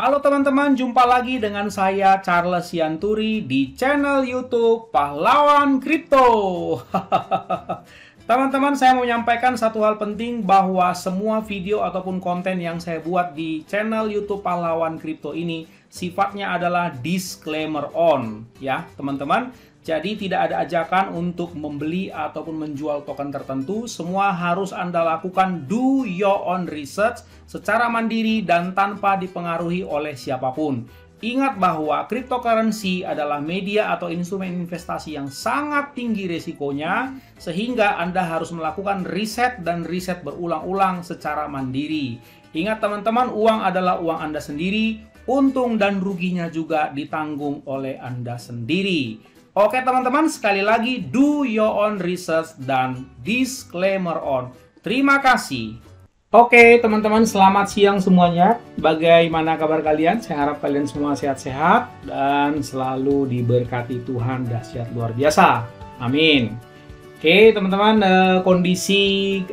Halo teman-teman, jumpa lagi dengan saya Charles Yanturi di channel YouTube Pahlawan Kripto. Teman-teman, saya mau menyampaikan satu hal penting bahwa semua video ataupun konten yang saya buat di channel YouTube Pahlawan Kripto ini sifatnya adalah disclaimer on, ya teman-teman. Jadi tidak ada ajakan untuk membeli ataupun menjual token tertentu. Semua harus Anda lakukan do your own research secara mandiri dan tanpa dipengaruhi oleh siapapun. Ingat bahwa cryptocurrency adalah media atau instrumen investasi yang sangat tinggi risikonya, sehingga Anda harus melakukan riset dan riset berulang-ulang secara mandiri. Ingat teman-teman, uang adalah uang Anda sendiri, untung dan ruginya juga ditanggung oleh Anda sendiri. Oke teman-teman, sekali lagi do your own research dan disclaimer on. Terima kasih. Oke teman-teman, selamat siang semuanya. Bagaimana kabar kalian? Saya harap kalian semua sehat-sehat dan selalu diberkati Tuhan dahsyat luar biasa. Amin. Oke teman-teman, kondisi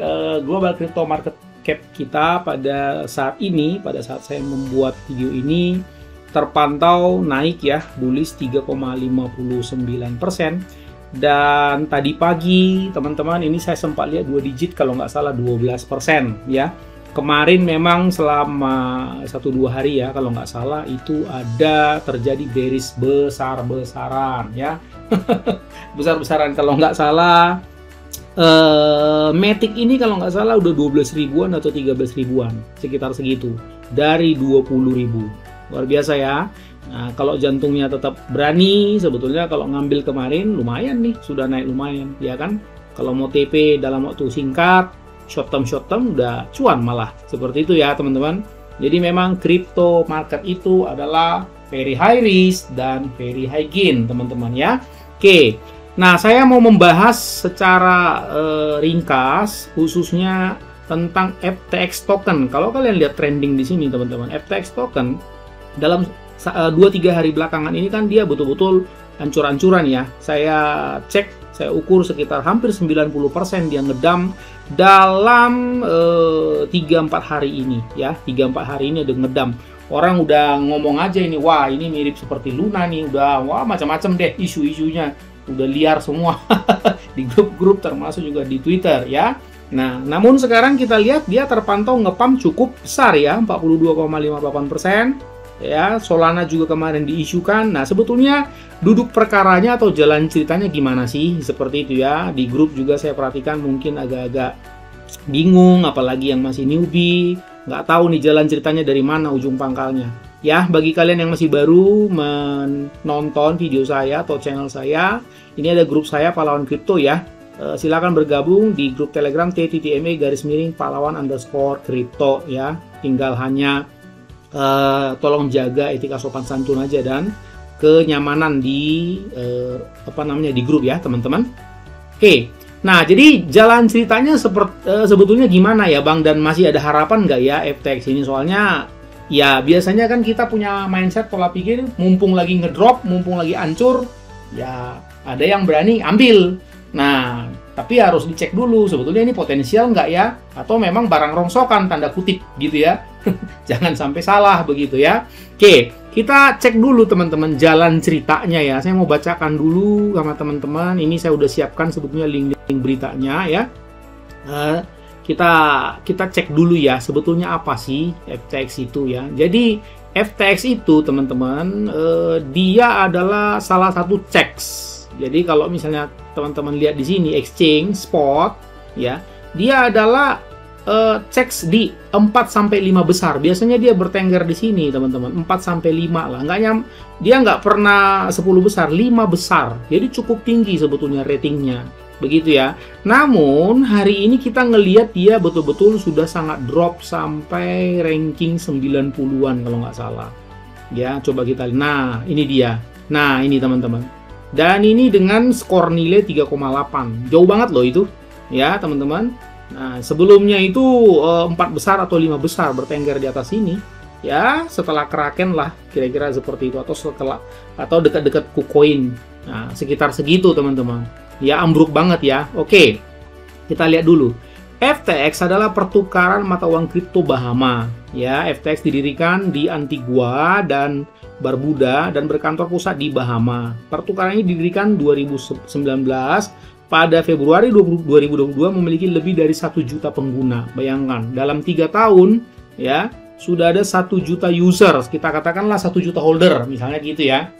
global crypto market cap kita pada saat ini, pada saat saya membuat video ini, terpantau naik ya, bullish 3,59%. Dan tadi pagi teman-teman, ini saya sempat lihat 2 digit kalau nggak salah 12% ya. Kemarin memang selama 1-2 hari ya kalau nggak salah itu ada terjadi bearish besar-besaran ya. Besar-besaran kalau nggak salah. Matic ini kalau nggak salah udah 12 ribuan atau 13 ribuan, sekitar segitu, dari 20 ribu. Luar biasa ya. Nah, kalau jantungnya tetap berani, sebetulnya kalau ngambil kemarin lumayan nih, sudah naik lumayan, ya kan? Kalau mau TP dalam waktu singkat, short term udah cuan malah. Seperti itu ya, teman-teman. Jadi memang crypto market itu adalah very high risk dan very high gain, teman-teman ya. Oke. Nah, saya mau membahas secara ringkas khususnya tentang FTX token. Kalau kalian lihat trending di sini, teman-teman, FTX token dalam 2-3 hari belakangan ini kan dia betul-betul hancur-hancuran ya. Saya cek, saya ukur sekitar hampir 90% dia ngedump dalam 3-4 hari ini ya. 3-4 hari ini ada ngedump. Orang udah ngomong aja ini, wah ini mirip seperti Luna nih, udah wah macam-macam deh isu-isunya. Udah liar semua di grup-grup termasuk juga di Twitter ya. Nah, namun sekarang kita lihat dia terpantau ngepump cukup besar ya, 42,58%. Ya, Solana juga kemarin diisukan. Nah, sebetulnya duduk perkaranya atau jalan ceritanya gimana sih? Seperti itu ya. Di grup juga saya perhatikan mungkin agak-agak bingung, apalagi yang masih newbie, nggak tahu nih jalan ceritanya dari mana ujung pangkalnya. Ya, bagi kalian yang masih baru menonton video saya atau channel saya, ini ada grup saya Pahlawan Kripto ya. Silakan bergabung di grup Telegram t.me/pahlawan_kripto ya. Tinggal hanya tolong jaga etika sopan santun aja dan kenyamanan di di grup ya teman-teman. Oke, nah jadi jalan ceritanya sebetulnya gimana ya Bang, dan masih ada harapan nggak ya FTX ini? Soalnya ya biasanya kan kita punya mindset pola pikir mumpung lagi ngedrop, mumpung lagi hancur, ya ada yang berani ambil. Nah, tapi harus dicek dulu sebetulnya ini potensial nggak ya, atau memang barang rongsokan tanda kutip gitu ya. Jangan sampai salah begitu ya. Oke, kita cek dulu teman-teman jalan ceritanya ya. Saya mau bacakan dulu sama teman-teman. Ini saya udah siapkan sebetulnya link-link beritanya ya. Kita cek dulu ya sebetulnya apa sih FTX itu ya. Jadi FTX itu teman-teman dia adalah salah satu CEX. Jadi kalau misalnya teman-teman lihat di sini exchange spot ya, dia adalah CEX di 4-5 besar. Biasanya dia bertengger di sini teman-teman, 4-5 lah. Dia nggak pernah 10 besar, 5 besar. Jadi cukup tinggi sebetulnya ratingnya. Begitu ya. Namun hari ini kita ngelihat dia betul-betul sudah sangat drop sampai ranking 90-an kalau nggak salah. Ya, coba kita lihat. Nah, ini dia. Nah, ini teman-teman. Dan ini dengan skor nilai 3,8. Jauh banget loh itu. Ya, teman-teman. Nah, sebelumnya itu 4 besar atau 5 besar bertengger di atas ini. Ya, setelah Kraken lah, kira-kira seperti itu, atau dekat-dekat KuCoin. Nah, sekitar segitu teman-teman. Ya, ambruk banget ya. Oke, kita lihat dulu. FTX adalah pertukaran mata uang kripto Bahama. Ya, FTX didirikan di Antigua dan Barbuda dan berkantor pusat di Bahama. Pertukaran ini didirikan 2019. Pada Februari 2022 memiliki lebih dari 1 juta pengguna. Bayangkan, dalam 3 tahun ya sudah ada 1 juta users. Kita katakanlah 1 juta holder, misalnya gitu ya.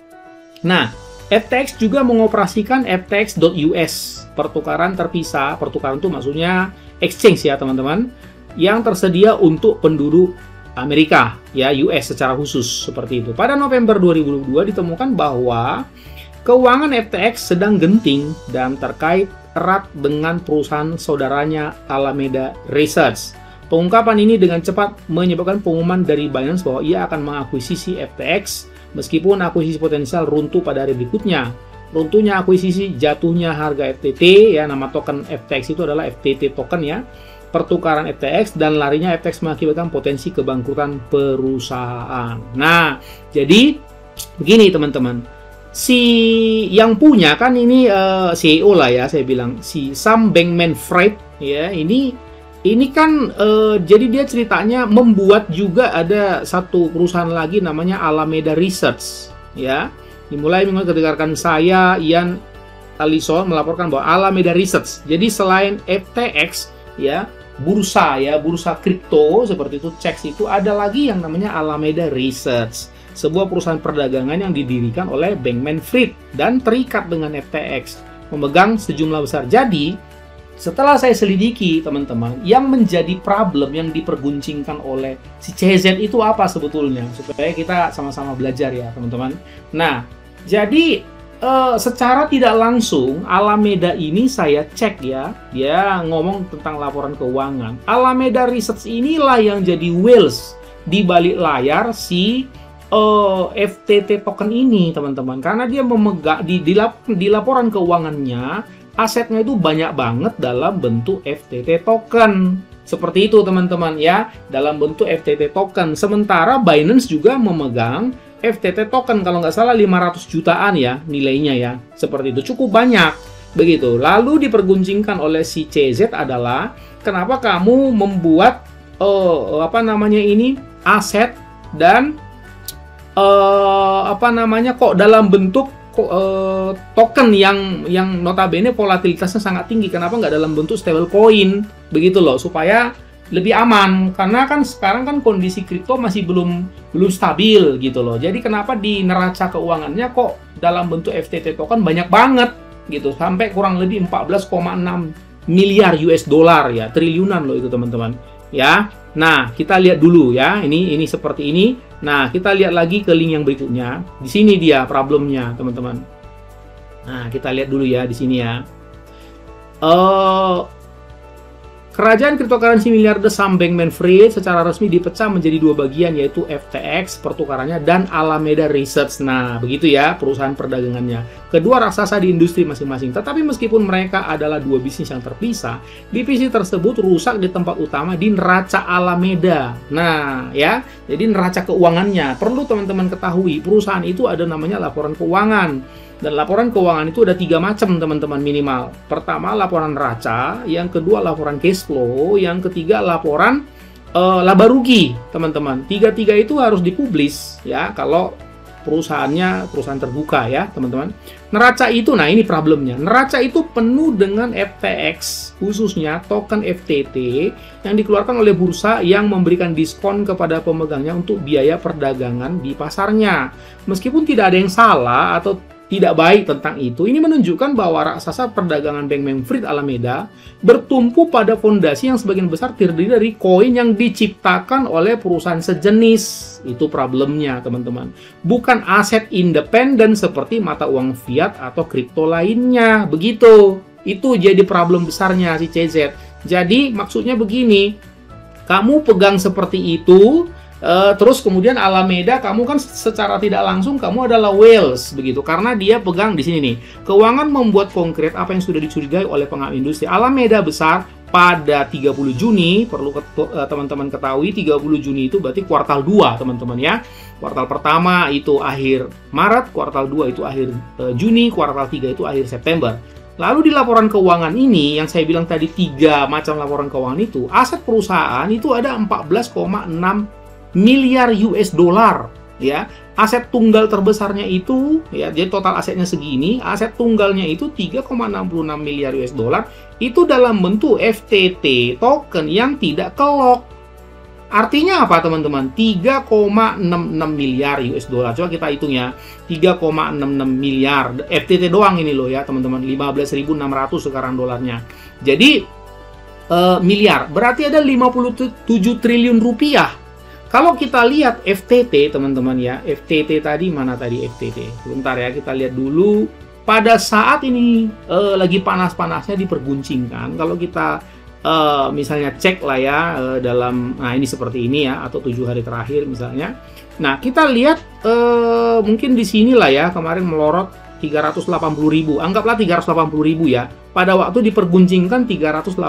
Nah, FTX juga mengoperasikan FTX.US, pertukaran terpisah. Pertukaran itu maksudnya exchange ya teman-teman, yang tersedia untuk penduduk Amerika, ya US secara khusus seperti itu. Pada November 2022 ditemukan bahwa keuangan FTX sedang genting dan terkait erat dengan perusahaan saudaranya Alameda Research. Pengungkapan ini dengan cepat menyebabkan pengumuman dari Binance bahwa ia akan mengakuisisi FTX, meskipun akuisisi potensial runtuh pada hari berikutnya. Runtuhnya akuisisi, jatuhnya harga FTT, ya nama token FTX itu adalah FTT token ya, pertukaran FTX, dan larinya FTX mengakibatkan potensi kebangkrutan perusahaan. Nah, jadi begini teman-teman, si yang punya kan ini CEO lah ya, saya bilang si Sam Bankman-Fried ya, ini kan jadi dia ceritanya membuat juga ada satu perusahaan lagi namanya Alameda Research ya. Dimulai minggu ketika rekan saya Ian Allison melaporkan bahwa Alameda Research. Jadi selain FTX ya, bursa kripto seperti itu, CEX itu ada lagi yang namanya Alameda Research, sebuah perusahaan perdagangan yang didirikan oleh Bankman-Fried dan terikat dengan FTX, memegang sejumlah besar. Jadi setelah saya selidiki teman-teman, yang menjadi problem yang diperguncingkan oleh si CZ itu apa sebetulnya, supaya kita sama-sama belajar ya teman-teman. Nah, jadi secara tidak langsung Alameda ini saya cek ya, dia ngomong tentang laporan keuangan. Alameda Research inilah yang jadi whales di balik layar si FTT token ini teman-teman, karena dia memegang di laporan keuangannya asetnya itu banyak banget dalam bentuk FTT token. Seperti itu teman-teman ya, dalam bentuk FTT token. Sementara Binance juga memegang FTT token, kalau nggak salah 500 jutaan ya nilainya ya. Seperti itu, cukup banyak. Begitu. Lalu diperguncingkan oleh si CZ adalah, kenapa kamu membuat aset dan kok dalam bentuk token yang notabene volatilitasnya sangat tinggi, kenapa nggak dalam bentuk stable coin begitu loh, supaya lebih aman, karena kan sekarang kan kondisi kripto masih belum stabil gitu loh. Jadi kenapa di neraca keuangannya kok dalam bentuk FTT token banyak banget gitu, sampai kurang lebih 14,6 miliar US dollar ya, triliunan loh itu teman-teman ya. Nah, kita lihat dulu ya, ini seperti ini. Nah, kita lihat lagi ke link yang berikutnya. Di sini dia problemnya, teman-teman. Nah, kita lihat dulu ya di sini ya. Kerajaan cryptocurrency miliarder Sam Bankman-Fried secara resmi dipecah menjadi 2 bagian, yaitu FTX pertukarannya dan Alameda Research. Nah, begitu ya perusahaan perdagangannya. Kedua raksasa di industri masing-masing. Tetapi meskipun mereka adalah 2 bisnis yang terpisah, divisi tersebut rusak di tempat utama di neraca Alameda. Nah, ya, jadi neraca keuangannya. Perlu teman-teman ketahui, perusahaan itu ada namanya laporan keuangan. Dan laporan keuangan itu ada 3 macam teman-teman minimal. Pertama laporan neraca, yang kedua laporan cash flow, yang ketiga laporan laba rugi teman-teman. Tiga itu harus dipublis ya kalau perusahaannya perusahaan terbuka ya teman-teman. Neraca itu, nah ini problemnya, neraca itu penuh dengan FTX, khususnya token FTT yang dikeluarkan oleh bursa yang memberikan diskon kepada pemegangnya untuk biaya perdagangan di pasarnya. Meskipun tidak ada yang salah atau tidak baik tentang itu, ini menunjukkan bahwa raksasa perdagangan Bankman-Fried Alameda bertumpu pada fondasi yang sebagian besar terdiri dari koin yang diciptakan oleh perusahaan sejenis. Itu problemnya, teman-teman. Bukan aset independen seperti mata uang fiat atau kripto lainnya. Begitu. Itu jadi problem besarnya si CZ. Jadi maksudnya begini, kamu pegang seperti itu, terus kemudian Alameda kamu kan secara tidak langsung kamu adalah whales begitu, karena dia pegang di sini nih, keuangan membuat konkret apa yang sudah dicurigai oleh pengamat industri. Alameda besar pada 30 Juni, perlu teman-teman ketahui 30 Juni itu berarti kuartal 2 teman-teman ya. Kuartal pertama itu akhir Maret, kuartal 2 itu akhir Juni, kuartal 3 itu akhir September. Lalu di laporan keuangan ini, yang saya bilang tadi 3 macam laporan keuangan itu, aset perusahaan itu ada 14,6 miliar US dollar, ya. Aset tunggal terbesarnya itu, ya, jadi total asetnya segini, aset tunggalnya itu 3,66 miliar US dollar, itu dalam bentuk FTT token yang tidak kelok. Artinya apa teman-teman? 3,66 miliar US dollar. Coba kita hitung ya. 3,66 miliar FTT doang ini loh ya teman-teman. 15.600 sekarang dolarnya. Jadi miliar. Berarti ada 57 triliun rupiah. Kalau kita lihat FTT teman-teman ya. FTT tadi mana tadi FTT? Sebentar ya kita lihat dulu. Pada saat ini lagi panas-panasnya diperguncingkan. Kalau kita misalnya cek lah ya dalam, nah ini seperti ini ya, atau 7 hari terakhir misalnya. Nah kita lihat mungkin di sini lah ya, kemarin melorot 380.000, anggaplah 380.000 ya. Pada waktu diperguncingkan 380.000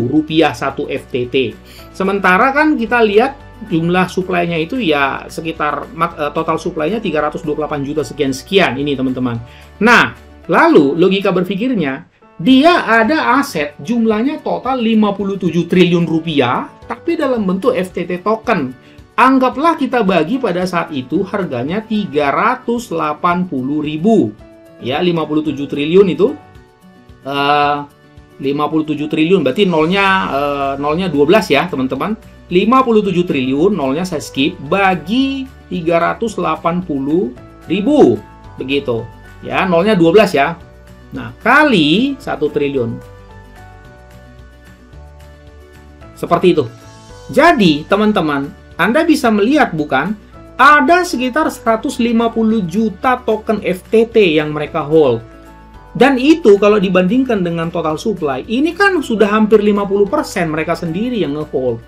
rupiah satu FTT. Sementara kan kita lihat jumlah suplainya itu ya sekitar total suplainya 328 juta sekian-sekian ini teman-teman. Nah lalu logika berpikirnya, dia ada aset jumlahnya total 57 triliun rupiah, tapi dalam bentuk FTT token. Anggaplah kita bagi pada saat itu harganya 380.000. Ya, 57 triliun itu 57 triliun berarti nolnya 12 ya, teman-teman. 57 triliun, nolnya saya skip, bagi 380.000. Begitu. Ya, nolnya 12 ya. Nah, kali 1 triliun. Seperti itu. Jadi, teman-teman, Anda bisa melihat bukan? Ada sekitar 150 juta token FTT yang mereka hold. Dan itu kalau dibandingkan dengan total supply, ini kan sudah hampir 50% mereka sendiri yang nge-hold.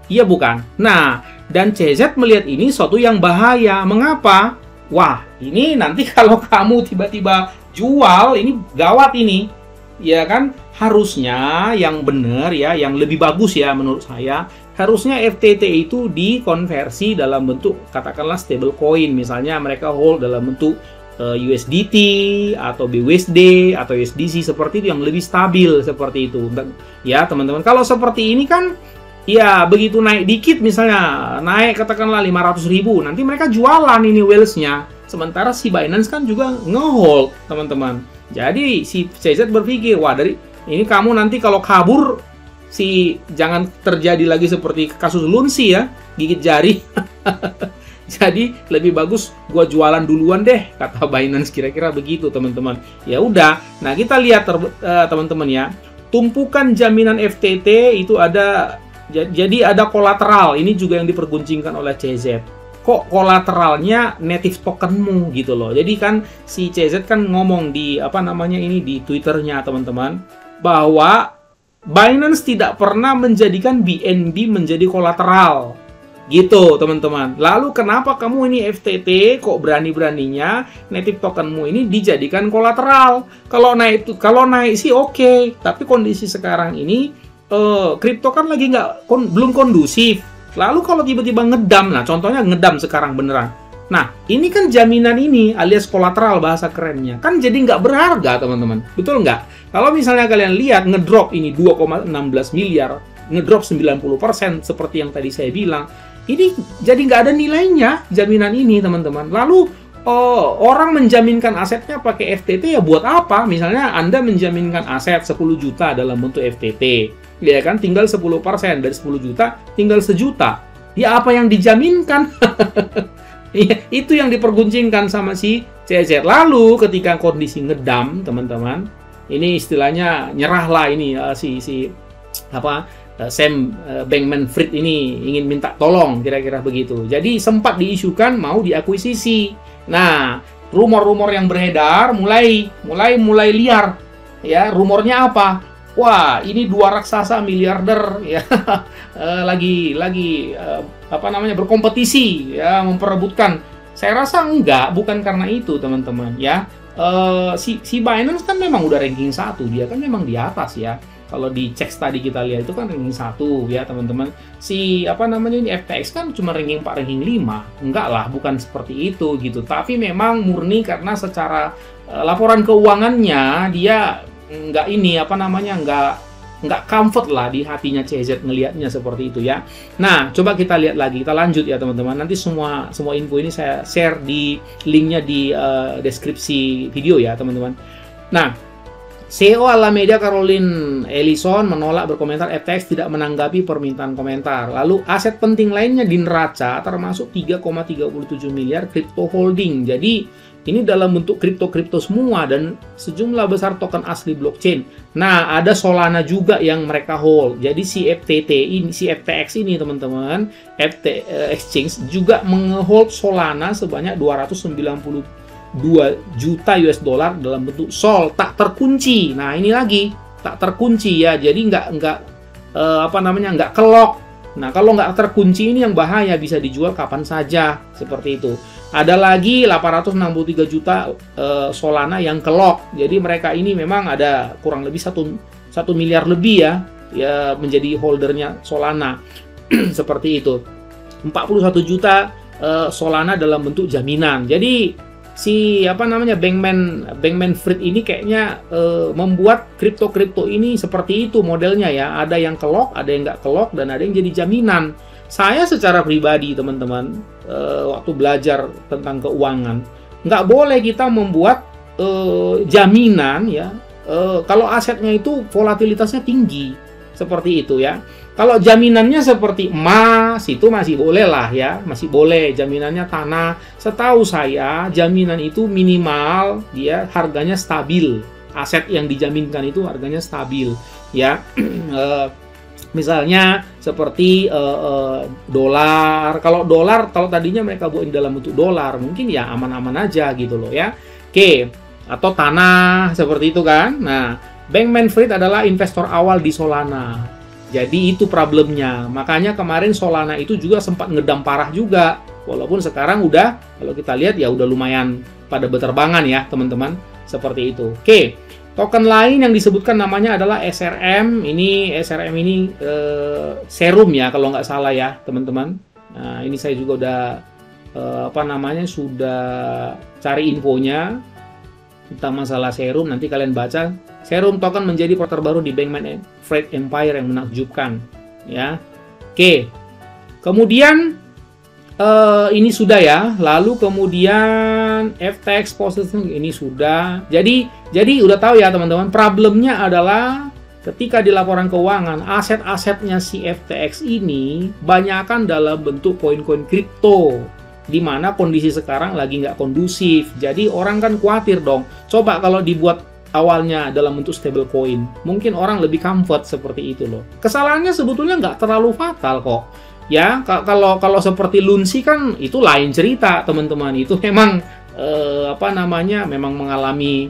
Iya bukan? Nah, dan CZ melihat ini suatu yang bahaya. Mengapa? Wah, ini nanti kalau kamu tiba-tiba jual, ini gawat ini, ya kan? Harusnya yang benar ya, yang lebih bagus ya menurut saya, harusnya FTT itu dikonversi dalam bentuk katakanlah stable coin, misalnya mereka hold dalam bentuk USDT atau BUSD atau USDC seperti itu yang lebih stabil seperti itu. Ya teman-teman, kalau seperti ini kan ya begitu naik dikit misalnya naik katakanlah 500.000, nanti mereka jualan ini whales-nya. Sementara si Binance kan juga nge-hold, teman-teman. Jadi si CZ berpikir, wah dari ini kamu nanti kalau kabur, jangan terjadi lagi seperti kasus Lunsi ya, gigit jari. Jadi lebih bagus gua jualan duluan deh, kata Binance, kira-kira begitu teman-teman. Ya udah, nah kita lihat teman-teman ya, tumpukan jaminan FTT itu ada, jadi ada kolateral, ini juga yang diperguncingkan oleh CZ. Kok kolateralnya native tokenmu gitu loh. Jadi kan si CZ kan ngomong di di Twitternya teman-teman, bahwa Binance tidak pernah menjadikan BNB menjadi kolateral gitu teman-teman. Lalu kenapa kamu ini FTT kok berani-beraninya native tokenmu ini dijadikan kolateral? Kalau naik sih oke, tapi kondisi sekarang ini kripto kan lagi belum kondusif. Lalu kalau tiba-tiba ngedam, nah contohnya ngedam sekarang beneran. Nah, ini kan jaminan ini alias kolateral bahasa kerennya. Kan jadi nggak berharga, teman-teman. Betul nggak? Kalau misalnya kalian lihat ngedrop ini 2,16 miliar, ngedrop 90% seperti yang tadi saya bilang, ini jadi nggak ada nilainya jaminan ini, teman-teman. Lalu orang menjaminkan asetnya pakai FTT ya buat apa? Misalnya Anda menjaminkan aset 10 juta dalam bentuk FTT. Ya kan, tinggal 10% dari 10 juta, tinggal 1 juta. Ya apa yang dijaminkan? Itu yang diperguncingkan sama si CZ. Lalu ketika kondisi ngedam, teman-teman, ini istilahnya nyerah lah ini Sam Bankman-Fried ini ingin minta tolong, kira-kira begitu. Jadi sempat diisukan mau diakuisisi. Nah, rumor-rumor yang beredar mulai liar. Ya, rumornya apa? Wah, ini 2 raksasa miliarder ya lagi berkompetisi ya, memperebutkan. Saya rasa bukan karena itu, teman-teman ya. Si Binance kan memang udah ranking 1, dia kan memang di atas ya. Kalau di cek tadi kita lihat itu kan ranking 1 ya teman-teman. Si apa namanya ini FTX kan cuma ranking 4, ranking 5. Enggak lah, bukan seperti itu gitu. Tapi memang murni karena secara laporan keuangannya dia nggak ini apa namanya nggak comfort lah di hatinya CZ ngelihatnya seperti itu ya. Nah, coba kita lihat lagi, kita lanjut ya teman-teman. Nanti semua info ini saya share di linknya di deskripsi video ya teman-teman. Nah, CEO Alameda Caroline Ellison menolak berkomentar FTX tidak menanggapi permintaan komentar. Lalu aset penting lainnya di neraca termasuk 3,37 miliar crypto holding. Jadi ini dalam bentuk kripto semua dan sejumlah besar token asli blockchain. Nah, ada Solana juga yang mereka hold. Jadi si FTX ini teman-teman, Exchange juga menghold Solana sebanyak 292 juta US dollar dalam bentuk SOL tak terkunci. Nah, ini lagi tak terkunci ya. Jadi nggak kelok. Nah, kalau nggak terkunci ini yang bahaya, bisa dijual kapan saja seperti itu. Ada lagi 863 juta Solana yang kelok. Jadi mereka ini memang ada kurang lebih 1 miliar lebih ya menjadi holdernya Solana. Seperti itu. 41 juta Solana dalam bentuk jaminan. Jadi si Bankman Fried ini kayaknya membuat kripto ini seperti itu modelnya ya. Ada yang kelok, ada yang nggak kelok, dan ada yang jadi jaminan. Saya secara pribadi teman-teman waktu belajar tentang keuangan, nggak boleh kita membuat jaminan ya kalau asetnya itu volatilitasnya tinggi seperti itu ya. Kalau jaminannya seperti emas itu masih boleh lah ya, masih boleh. Jaminannya tanah, setahu saya jaminan itu minimal dia harganya stabil. Aset yang dijaminkan itu harganya stabil ya. Misalnya seperti dolar. Kalau tadinya mereka buat dalam bentuk dolar, mungkin ya aman-aman aja gitu loh ya. Oke, atau tanah seperti itu kan. Nah, Bankman Fried adalah investor awal di Solana. Jadi itu problemnya. Makanya kemarin Solana itu juga sempat ngedam parah juga. Walaupun sekarang udah, kalau kita lihat ya udah lumayan pada berterbangan ya teman-teman. Seperti itu. Oke. Token lain yang disebutkan namanya adalah SRM. SRM ini Serum ya kalau nggak salah ya teman-teman. Nah, ini saya juga udah sudah cari infonya tentang masalah Serum. Nanti kalian baca. Serum token menjadi part terbaru di Bankman Fried Empire yang menakjubkan ya. Oke. Kemudian ini sudah ya. Lalu kemudian FTX position ini sudah. Jadi udah tahu ya teman-teman, problemnya adalah ketika di laporan keuangan aset-asetnya si FTX ini banyakkan dalam bentuk koin-koin kripto, di mana kondisi sekarang lagi nggak kondusif. Jadi orang kan khawatir dong. Coba kalau dibuat awalnya dalam bentuk stable coin, mungkin orang lebih comfort seperti itu loh. Kesalahannya sebetulnya nggak terlalu fatal kok. Ya, kalau seperti Lunsi kan itu lain cerita, teman-teman. Itu memang memang mengalami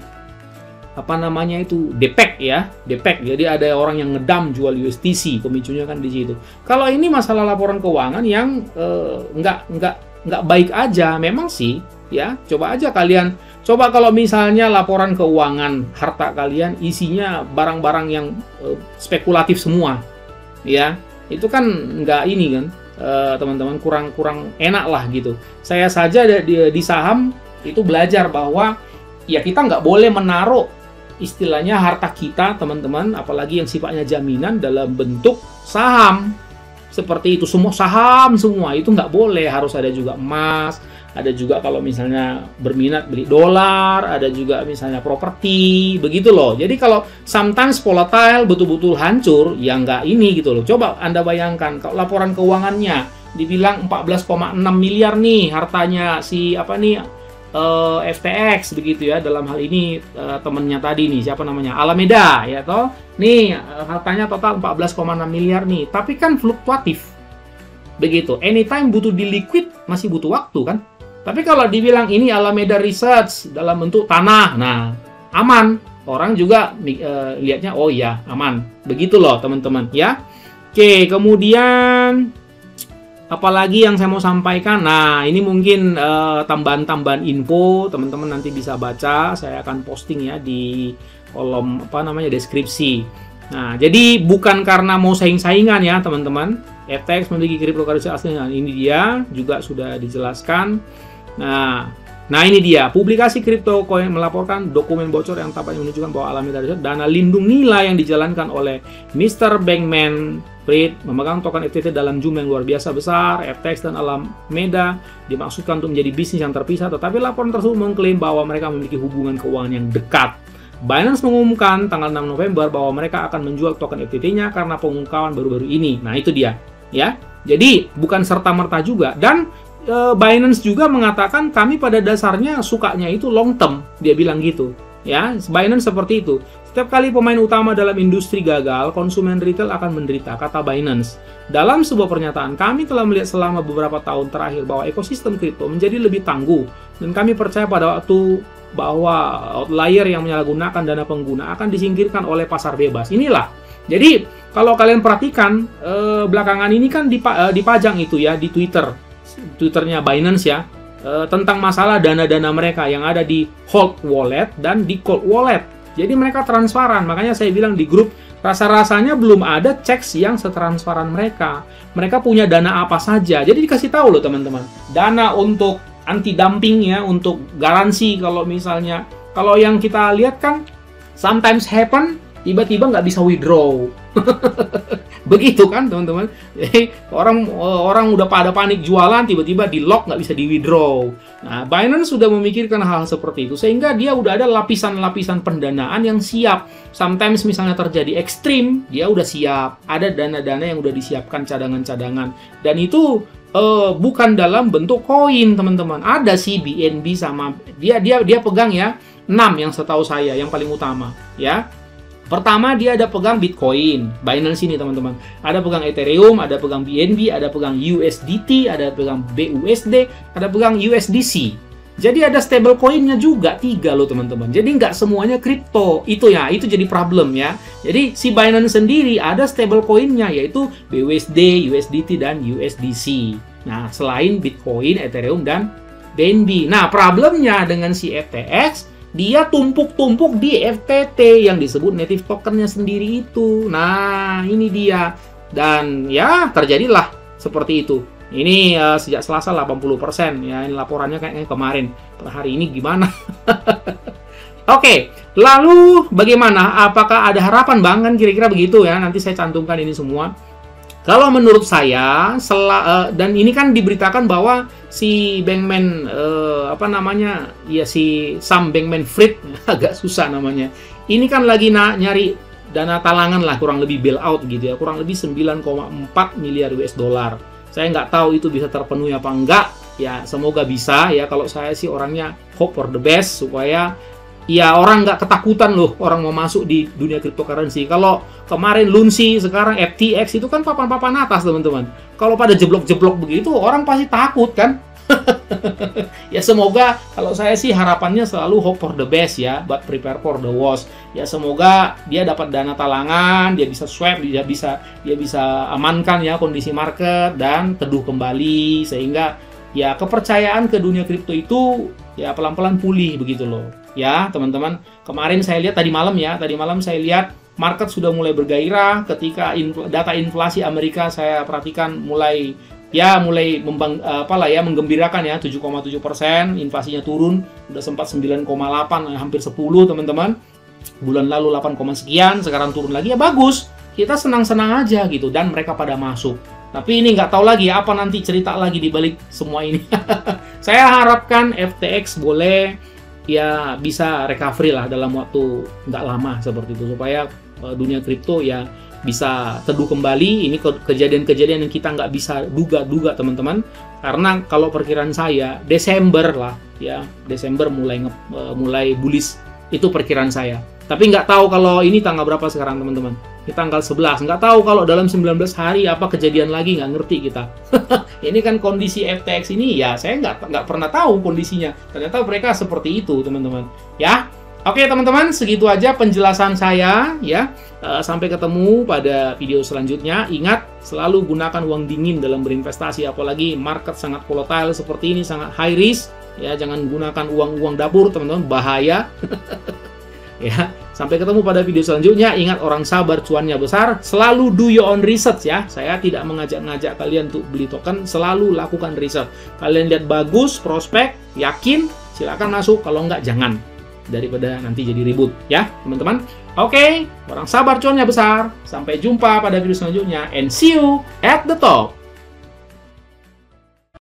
depek ya, depek. Jadi ada orang yang ngedam jual USDC, pemicunya kan di situ. Kalau ini masalah laporan keuangan yang nggak baik aja, memang sih ya. Coba aja kalian, coba kalau misalnya laporan keuangan harta kalian isinya barang-barang yang spekulatif semua, ya. Itu kan nggak ini kan, teman-teman, kurang enak lah gitu. Saya saja di saham itu belajar bahwa ya kita nggak boleh menaruh istilahnya harta kita, teman-teman, apalagi yang sifatnya jaminan dalam bentuk saham seperti itu. Semua saham semua itu nggak boleh, harus ada juga emas, ada juga kalau misalnya berminat beli dolar, ada juga misalnya properti, begitu loh. Jadi kalau sometimes volatile betul-betul hancur, ya nggak ini gitu loh. Coba Anda bayangkan kalau laporan keuangannya dibilang 14,6 miliar nih hartanya si FTX begitu ya, dalam hal ini temennya tadi nih, siapa namanya, Alameda ya toh, nih hartanya total 14,6 miliar nih, tapi kan fluktuatif begitu, anytime butuh di liquid masih butuh waktu kan. Tapi kalau dibilang ini Alameda Research dalam bentuk tanah, nah aman, orang juga lihatnya oh iya aman, begitu loh teman-teman ya. Oke, kemudian apalagi yang saya mau sampaikan, nah ini mungkin tambahan-tambahan info, teman-teman nanti bisa baca, saya akan posting ya di kolom deskripsi. Nah, jadi bukan karena mau saing-saingan ya teman-teman. FTX memiliki cryptocurrency aslinya. Ini dia juga sudah dijelaskan. Nah ini dia, publikasi crypto coin melaporkan dokumen bocor yang tampaknya menunjukkan bahwa Alameda Research, dana lindung nilai yang dijalankan oleh Mr. Bankman-Fried memegang token FTT dalam jumlah yang luar biasa besar. FTX dan Alameda dimaksudkan untuk menjadi bisnis yang terpisah, tetapi laporan tersebut mengklaim bahwa mereka memiliki hubungan keuangan yang dekat. Binance mengumumkan tanggal 6 November bahwa mereka akan menjual token FTT-nya karena pengungkapan baru-baru ini. Nah itu dia, ya. Jadi bukan serta-merta juga. Dan Binance juga mengatakan kami pada dasarnya sukanya itu long term, dia bilang gitu. Ya, Binance seperti itu. Setiap kali pemain utama dalam industri gagal, konsumen retail akan menderita, kata Binance. Dalam sebuah pernyataan, kami telah melihat selama beberapa tahun terakhir bahwa ekosistem kripto menjadi lebih tangguh, dan kami percaya pada waktu bahwa outlier yang menyalahgunakan dana pengguna akan disingkirkan oleh pasar bebas. Inilah. Jadi, kalau kalian perhatikan, belakangan ini kan dipajang itu ya di Twitternya Binance ya, tentang masalah dana-dana mereka yang ada di hold wallet dan di cold wallet. Jadi mereka transparan, makanya saya bilang di grup, rasa-rasanya belum ada checks yang setransparan mereka. Mereka punya dana apa saja, jadi dikasih tahu loh teman-teman. Dana untuk anti-dumping ya, untuk garansi kalau misalnya, kalau yang kita lihat kan, sometimes happen, tiba-tiba nggak bisa withdraw. Begitu kan teman-teman. Orang udah pada panik jualan, tiba-tiba di lock, nggak bisa di withdraw. Nah, Binance sudah memikirkan hal seperti itu sehingga dia udah ada lapisan-lapisan pendanaan yang siap. Sometimes misalnya terjadi ekstrim, dia udah siap. Ada dana-dana yang udah disiapkan, cadangan-cadangan. Dan itu bukan dalam bentuk koin teman-teman. Ada sih BNB sama dia pegang ya 6 yang setahu saya yang paling utama ya. Pertama dia ada pegang Bitcoin, Binance ini teman-teman. Ada pegang Ethereum, ada pegang BNB, ada pegang USDT, ada pegang BUSD, ada pegang USDC. Jadi ada stable coinnya juga 3 loh teman-teman. Jadi nggak semuanya kripto. Itu jadi problem ya. Jadi si Binance sendiri ada stable coinnya yaitu BUSD, USDT, dan USDC. Nah selain Bitcoin, Ethereum, dan BNB. Nah problemnya dengan si FTX, dia tumpuk-tumpuk di FTT yang disebut native tokennya sendiri itu. Nah, ini dia. Dan ya, terjadilah seperti itu. Ini sejak Selasa 80%. Ya, ini laporannya kayaknya kemarin. Per hari ini gimana? Oke, lalu bagaimana? Apakah ada harapan Bang? Kan kira-kira begitu ya. Nanti saya cantumkan ini semua. Kalau menurut saya, dan ini kan diberitakan bahwa si Bankman, si Sam Bankman-Fried, agak susah namanya. Ini kan lagi nyari dana talangan lah, kurang lebih bailout gitu ya, kurang lebih 9,4 miliar US dollar. Saya nggak tahu itu bisa terpenuhi apa enggak, ya semoga bisa ya. Kalau saya sih orangnya hope for the best, supaya ya orang nggak ketakutan loh orang mau masuk di dunia cryptocurrency. Kalau kemarin Lunsi, sekarang FTX itu kan papan-papan atas teman-teman. Kalau pada jeblok-jeblok begitu orang pasti takut kan. Ya semoga, kalau saya sih harapannya selalu hope for the best ya, but prepare for the worst. Ya semoga dia dapat dana talangan, dia bisa swap, dia bisa amankan ya kondisi market dan teduh kembali, sehingga ya kepercayaan ke dunia kripto itu ya pelan-pelan pulih begitu loh. Ya teman-teman, kemarin saya lihat tadi malam saya lihat market sudah mulai bergairah ketika data inflasi Amerika saya perhatikan mulai menggembirakan ya, 7,7%, inflasinya turun, udah sempat 9,8, hampir 10 teman-teman. Bulan lalu 8, sekian, sekarang turun lagi, ya bagus. Kita senang-senang aja gitu, dan mereka pada masuk. Tapi ini nggak tahu lagi apa nanti cerita lagi di balik semua ini. Saya harapkan FTX boleh ya bisa recovery lah dalam waktu nggak lama seperti itu, supaya dunia kripto ya bisa teduh kembali. Ini kejadian-kejadian yang kita nggak bisa duga-duga teman-teman, karena kalau perkiraan saya Desember lah ya, Desember mulai bullish, itu perkiraan saya. Tapi nggak tahu kalau ini tanggal berapa sekarang teman-teman, ini tanggal 11, nggak tahu kalau dalam 19 hari apa kejadian lagi, nggak ngerti kita. Ini kan kondisi FTX ini ya, saya nggak pernah tahu kondisinya, ternyata mereka seperti itu teman-teman ya. Oke teman-teman, segitu aja penjelasan saya ya. Sampai ketemu pada video selanjutnya. Ingat, selalu gunakan uang dingin dalam berinvestasi, apalagi market sangat volatile seperti ini, sangat high risk ya. Jangan gunakan uang dapur teman-teman, bahaya. Ya, sampai ketemu pada video selanjutnya. Ingat, orang sabar cuannya besar. Selalu do your own research ya. Saya tidak mengajak-ngajak kalian untuk beli token. Selalu lakukan research. Kalian lihat bagus, prospek, yakin, silakan masuk. Kalau enggak, jangan. Daripada nanti jadi ribut ya, teman-teman. Oke, orang sabar cuannya besar. Sampai jumpa pada video selanjutnya. And see you at the top.